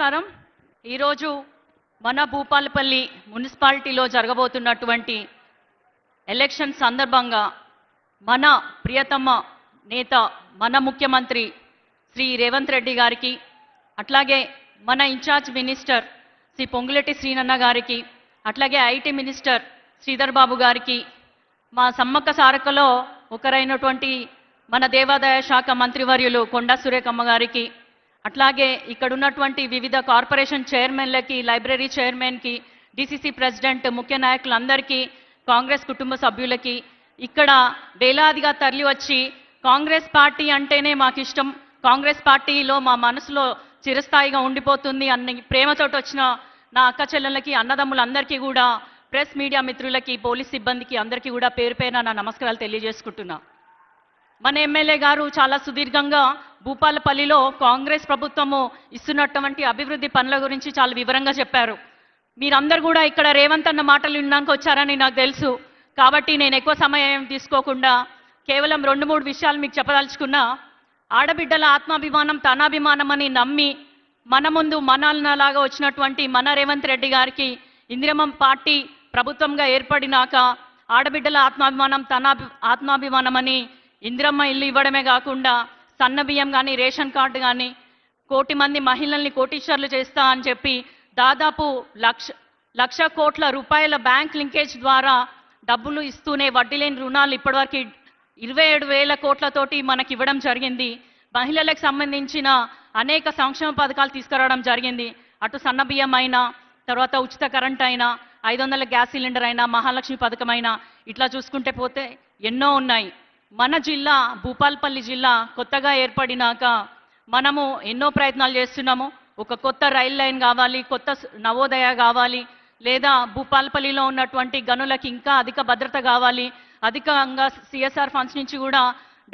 నమస్కారం. ఈరోజు మన భూపాలపల్లి మున్సిపాలిటీలో జరగబోతున్నటువంటి ఎలక్షన్ సందర్భంగా మన ప్రియతమ నేత మన ముఖ్యమంత్రి శ్రీ రేవంత్ రెడ్డి గారికి, అట్లాగే మన ఇన్ఛార్జ్ మినిస్టర్ శ్రీ పొంగులేటి శ్రీనన్న గారికి, అట్లాగే ఐటీ మినిస్టర్ శ్రీధర్ బాబు గారికి, మా సమ్మక్క సారకలో ఒకరైనటువంటి మన దేవాదాయ శాఖ మంత్రివర్యులు కొండా సురేఖమ్మ గారికి, అట్లాగే ఇక్కడ ఉన్నటువంటి వివిధ కార్పొరేషన్ చైర్మన్లకి, లైబ్రరీ చైర్మన్కి, డిసిసి ప్రెసిడెంట్, ముఖ్య నాయకులందరికీ, కాంగ్రెస్ కుటుంబ సభ్యులకి, ఇక్కడ వేలాదిగా తరలి వచ్చి కాంగ్రెస్ పార్టీ అంటేనే మాకు ఇష్టం, కాంగ్రెస్ పార్టీలో మా మనసులో చిరస్థాయిగా ఉండిపోతుంది అన్ని ప్రేమతోటి వచ్చిన నా అక్క చెల్లెళ్ళకి, అన్నదమ్ములందరికీ కూడా, ప్రెస్ మీడియా మిత్రులకి, పోలీస్ సిబ్బందికి అందరికీ కూడా పేరు పేరున నా నమస్కారాలు తెలియజేసుకుంటున్నా. మన ఎమ్మెల్యే గారు చాలా సుదీర్ఘంగా భూపాలపల్లిలో కాంగ్రెస్ ప్రభుత్వము ఇస్తున్నటువంటి అభివృద్ధి పనుల గురించి చాలా వివరంగా చెప్పారు. మీరందరూ కూడా ఇక్కడ రేవంత్ అన్న మాటలు విన్నాక వచ్చారని నాకు తెలుసు. కాబట్టి నేను ఎక్కువ సమయం తీసుకోకుండా కేవలం 2-3 విషయాలు మీకు చెప్పదలుచుకున్నా. ఆడబిడ్డల ఆత్మాభిమానం తనాభిమానం అని నమ్మి మన ముందు మనలాగా వచ్చినటువంటి మన రేవంత్ రెడ్డి గారికి ఇందిరమ్మ పార్టీ ప్రభుత్వంగా ఏర్పడినాక ఆడబిడ్డల ఆత్మాభిమానం ఆత్మాభిమానం అని ఇందిరమ్మ ఇల్లు ఇవ్వడమే కాకుండా సన్న బియ్యం కానీ, రేషన్ కార్డు కానీ, 1 కోటి మంది మహిళల్ని కోటీశ్వర్లు చేస్తా అని చెప్పి దాదాపు 1,00,000 కోట్ల రూపాయల బ్యాంక్ లింకేజ్ ద్వారా డబ్బులు ఇస్తూనే వడ్డీ లేని రుణాలు ఇప్పటివరకు 27,000 కోట్లతోటి మనకి ఇవ్వడం జరిగింది. మహిళలకు సంబంధించిన అనేక సంక్షేమ పథకాలు తీసుకురావడం జరిగింది. అటు సన్న బియ్యం అయినా, తర్వాత ఉచిత కరెంట్ అయినా, 500 గ్యాస్ సిలిండర్ అయినా, మహాలక్ష్మి పథకం అయినా, ఇట్లా చూసుకుంటే పోతే ఎన్నో ఉన్నాయి. మన జిల్లా భూపాలపల్లి జిల్లా కొత్తగా ఏర్పడినాక మనము ఎన్నో ప్రయత్నాలు చేస్తున్నాము. ఒక కొత్త రైల్ లైన్ కావాలి, కొత్త నవోదయ కావాలి, లేదా భూపాలపల్లిలో ఉన్నటువంటి గనులకి ఇంకా అధిక భద్రత కావాలి, అధికంగా సిఎస్ఆర్ ఫండ్స్ నుంచి కూడా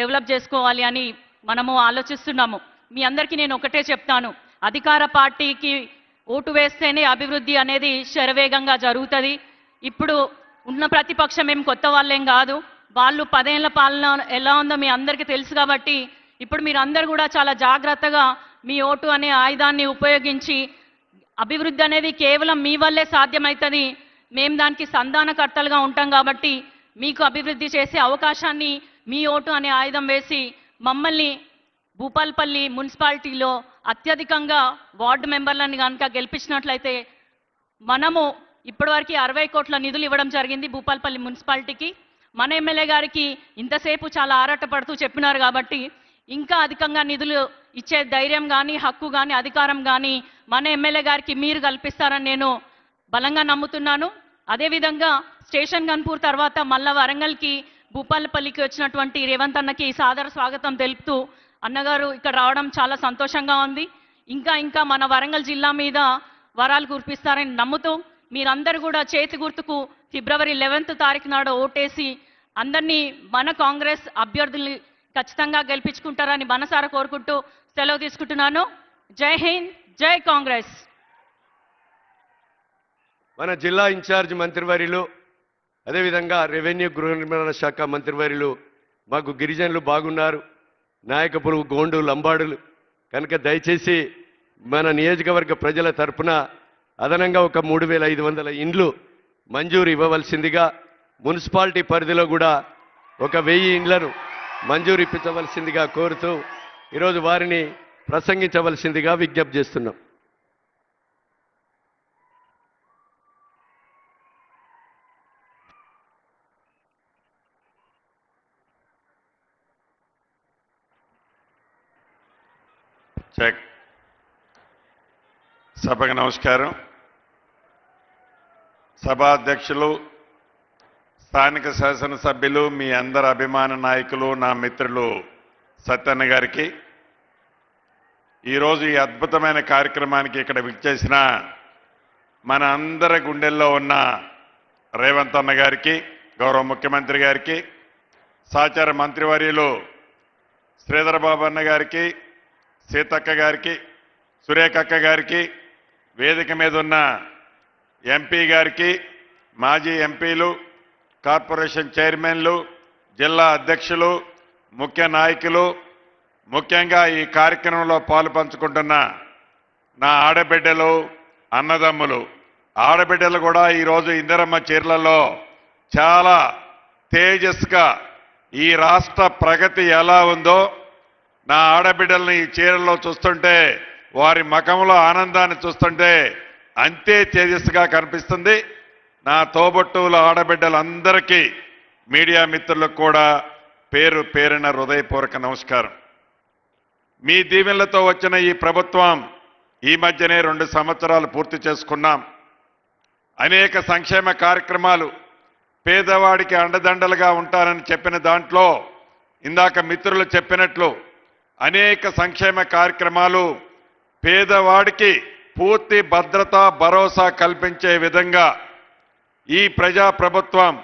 డెవలప్ చేసుకోవాలి అని మనము ఆలోచిస్తున్నాము. మీ అందరికీ నేను ఒకటే చెప్తాను, అధికార పార్టీకి ఓటు వేస్తేనే అభివృద్ధి అనేది శరవేగంగా జరుగుతుంది. ఇప్పుడు ఉన్న ప్రతిపక్షం ఏం కొత్త వాళ్ళేం కాదు, వాళ్ళు 10 ఏళ్ల పాలన ఎలా ఉందో మీ అందరికీ తెలుసు. కాబట్టి ఇప్పుడు మీరు అందరు కూడా చాలా జాగ్రత్తగా మీ ఓటు అనే ఆయుధాన్ని ఉపయోగించి అభివృద్ధి అనేది కేవలం మీ వల్లే సాధ్యమవుతుంది. మేము దానికి సంధానకర్తలుగా ఉంటాం. కాబట్టి మీకు అభివృద్ధి చేసే అవకాశాన్ని మీ ఓటు అనే ఆయుధం వేసి మమ్మల్ని భూపాలపల్లి మున్సిపాలిటీలో అత్యధికంగా వార్డు మెంబర్లను కనుక గెలిపించినట్లయితే మనము ఇప్పటివరకు 60 కోట్ల నిధులు ఇవ్వడం జరిగింది భూపాలపల్లి మున్సిపాలిటీకి. మన ఎమ్మెల్యే గారికి ఇంతసేపు చాలా ఆరాటపడుతూ చెప్పినారు కాబట్టి ఇంకా అధికంగా నిధులు ఇచ్చే ధైర్యం కానీ, హక్కు కానీ, అధికారం కానీ మన ఎమ్మెల్యే గారికి మీరు కల్పిస్తారని నేను బలంగా నమ్ముతున్నాను. అదేవిధంగా స్టేషన్ గన్పూర్ తర్వాత మళ్ళా వరంగల్కి, భూపాలపల్లికి వచ్చినటువంటి రేవంత్ అన్నకి సాదర స్వాగతం తెలుపుతూ అన్నగారు ఇక్కడ రావడం చాలా సంతోషంగా ఉంది. ఇంకా మన వరంగల్ జిల్లా మీద వరాలు కురిపిస్తారని నమ్ముతూ మీరందరూ కూడా చేతి గుర్తుకు ఫిబ్రవరి 11వ తారీఖు నాడు ఓటేసి అందరినీ మన కాంగ్రెస్ అభ్యర్థుల్ని ఖచ్చితంగా గెలిపించుకుంటారని మనసారా కోరుకుంటూ సెలవు తీసుకుంటున్నాను. జై హింద్, జై కాంగ్రెస్. మన జిల్లా ఇన్ఛార్జ్ మంత్రివర్యులు, అదేవిధంగా రెవెన్యూ గృహ నిర్మాణ శాఖ మంత్రివర్యులు, మాకు గిరిజనులు బాగున్నారు, నాయకపులు, గోండు, లంబాడులు కనుక దయచేసి మన నియోజకవర్గ ప్రజల తరపున అదనంగా ఒక 3,500 ఇండ్లు మంజూరు ఇవ్వవలసిందిగా, మున్సిపాలిటీ పరిధిలో కూడా ఒక 1000 ఇండ్లను మంజూరు ఇప్పించవలసిందిగా కోరుతూ ఈరోజు వారిని ప్రసంగించవలసిందిగా విజ్ఞప్తి చేస్తున్నాం. చెక్. సభకు నమస్కారం. సభాధ్యక్షులు, స్థానిక శాసనసభ్యులు, మీ అందరి అభిమాన నాయకులు, నా మిత్రులు సత్యన్న గారికి, ఈరోజు ఈ అద్భుతమైన కార్యక్రమానికి ఇక్కడ విచ్చేసిన మన అందరి గుండెల్లో ఉన్న రేవంత్ అన్న గారికి, గౌరవ ముఖ్యమంత్రి గారికి, సహచార మంత్రివర్యులు శ్రీధర్ బాబు అన్న గారికి, సీతక్క గారికి, సురేఖక్క గారికి, వేదిక మీద ఉన్న ఎంపీ గారికి, మాజీ ఎంపీలు, కార్పొరేషన్ చైర్మన్లు, జిల్లా అధ్యక్షులు, ముఖ్య నాయకులు, ముఖ్యంగా ఈ కార్యక్రమంలో పాలు పంచుకుంటున్న నా ఆడబిడ్డలు అన్నదమ్ములు ఆడబిడ్డలు కూడా ఈరోజు ఇందిరమ్మ చీరలలో చాలా తేజస్గా ఈ రాష్ట్ర ప్రగతి ఎలా ఉందో నా ఆడబిడ్డల్ని ఈ చీరల్లో చూస్తుంటే వారి ముఖంలో ఆనందాన్ని చూస్తుంటే అంతే తేజస్సుగా కనిపిస్తుంది. నా తోబుట్టువుల ఆడబిడ్డలందరికీ మీడియా మిత్రులకు కూడా పేరు పేరున హృదయపూర్వక నమస్కారం. మీ దీవెనలతో వచ్చిన ఈ ప్రభుత్వం ఈ మధ్యనే 2 సంవత్సరాలు పూర్తి చేసుకున్నాం. అనేక సంక్షేమ కార్యక్రమాలు పేదవాడికి అండదండలుగా ఉంటానని చెప్పిన దాంట్లో ఇందాక మిత్రులు చెప్పినట్లు అనేక సంక్షేమ కార్యక్రమాలు పేదవాడికి పూర్తి భద్రత భరోసా కల్పించే విధంగా ఈ ప్రజా ప్రభుత్వం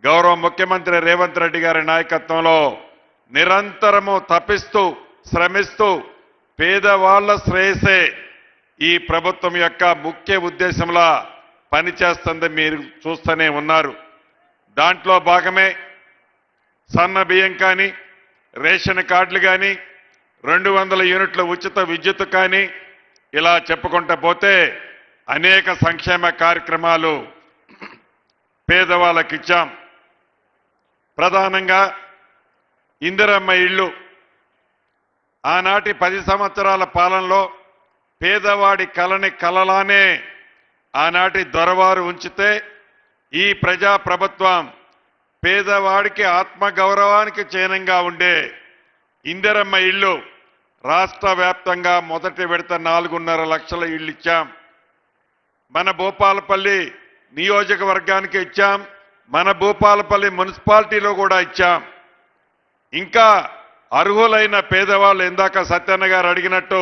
గౌరవ ముఖ్యమంత్రి రేవంత్ రెడ్డి గారి నాయకత్వంలో నిరంతరము తపిస్తూ శ్రమిస్తూ పేదవాళ్ల శ్రేయసే ఈ ప్రభుత్వం యొక్క ముఖ్య ఉద్దేశంలా పనిచేస్తుంది. మీరు చూస్తూనే ఉన్నారు. దాంట్లో భాగమే సన్న బియ్యం కానీ రేషన్ కార్డులు కానీ 200 యూనిట్ల ఉచిత విద్యుత్ కానీ ఇలా చెప్పుకుంటూ పోతే అనేక సంక్షేమ కార్యక్రమాలు పేదవాళ్ళకి ఇచ్చాం. ప్రధానంగా ఇందిరమ్మ ఇళ్ళు ఆనాటి 10 సంవత్సరాల పాలనలో పేదవాడి కలని కలలానే ఆనాటి దొరవారు ఉంచితే ఈ ప్రజా ప్రభుత్వం పేదవాడికి ఆత్మగౌరవానికి చిహ్నంగా ఉండే ఇందిరమ్మ ఇళ్ళు రాష్ట్ర వ్యాప్తంగా మొదటి విడత 4.5 లక్షల ఇళ్ళు ఇచ్చాం. మన భూపాలపల్లి నియోజకవర్గానికి ఇచ్చాం. మన భూపాలపల్లి మున్సిపాలిటీలో కూడా ఇచ్చాం. ఇంకా అర్హులైన పేదవాళ్ళు ఇందాక సత్యన్న గారు అడిగినట్టు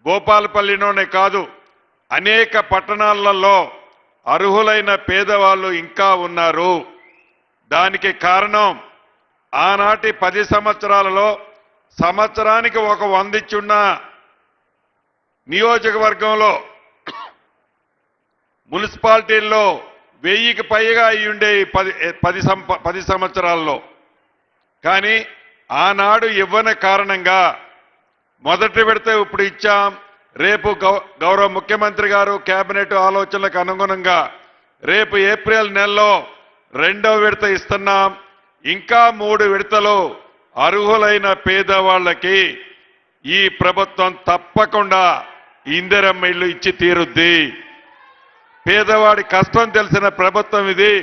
భూపాలపల్లిలోనే కాదు అనేక పట్టణాలలో అర్హులైన పేదవాళ్ళు ఇంకా ఉన్నారు. దానికి కారణం ఆనాటి 10 సంవత్సరాలలో సంవత్సరానికి ఒక 100 ఇచ్చున్న నియోజకవర్గంలో మున్సిపాలిటీల్లో 1000కి పైగా అయ్యుండే 10 సంవత్సరాల్లో. కానీ ఆనాడు ఇవ్వని కారణంగా మొదటి విడత ఇప్పుడు ఇచ్చాం. రేపు గౌరవ ముఖ్యమంత్రి గారు కేబినెట్ ఆలోచనలకు అనుగుణంగా రేపు ఏప్రిల్ నెలలో 2వ విడత ఇస్తున్నాం. ఇంకా 3 విడతలు అర్హులైన పేదవాళ్ళకి ఈ ప్రభుత్వం తప్పకుండా ఇందిరమ్మ ఇల్లు ఇచ్చి తీరుద్ది. పేదవాడి కష్టం తెలిసిన ప్రభుత్వం ఇది.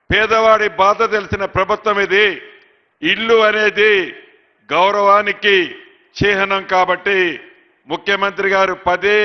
పేదవాడి బాధ తెలిసిన ప్రభుత్వం ఇది. ఇల్లు అనేది గౌరవానికి చిహ్నం కాబట్టి ముఖ్యమంత్రి గారు పదే